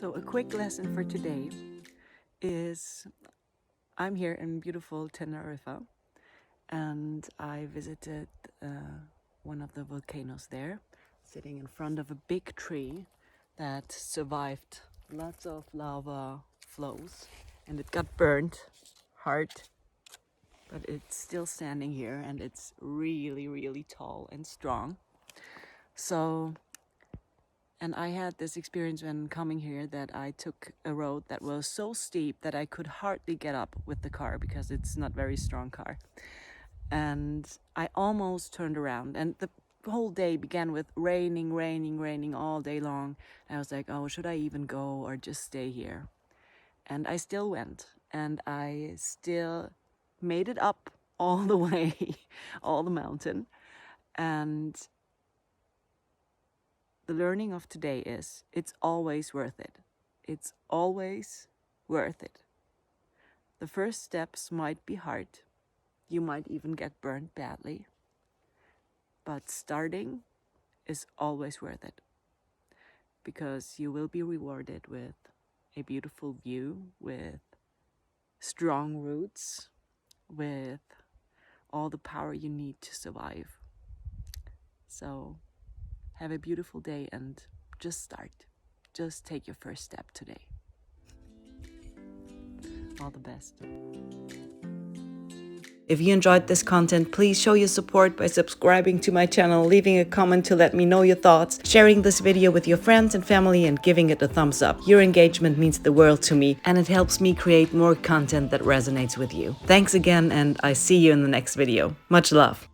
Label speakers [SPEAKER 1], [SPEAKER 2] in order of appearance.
[SPEAKER 1] So a quick lesson for today is I'm here in beautiful Tenerife and I visited one of the volcanoes there, sitting in front of a big tree that survived lots of lava flows, and it got burnt hard, but it's still standing here and it's really, really tall and strong. And I had this experience when coming here that I took a road that was so steep that I could hardly get up with the car because it's not very strong car. And I almost turned around, and the whole day began with raining all day long. I was like, oh, should I even go or just stay here? And I still went, and I still made it up all the way, all the mountain. And the learning of today is it's always worth it. It's always worth it. The first steps might be hard. You might even get burned badly. But starting is always worth it, because you will be rewarded with a beautiful view, with strong roots, with all the power you need to survive. So have a beautiful day and just start. Just take your first step today. All the best. If you enjoyed this content, please show your support by subscribing to my channel, leaving a comment to let me know your thoughts, sharing this video with your friends and family, and giving it a thumbs up. Your engagement means the world to me, and it helps me create more content that resonates with you. Thanks again, and I see you in the next video. Much love.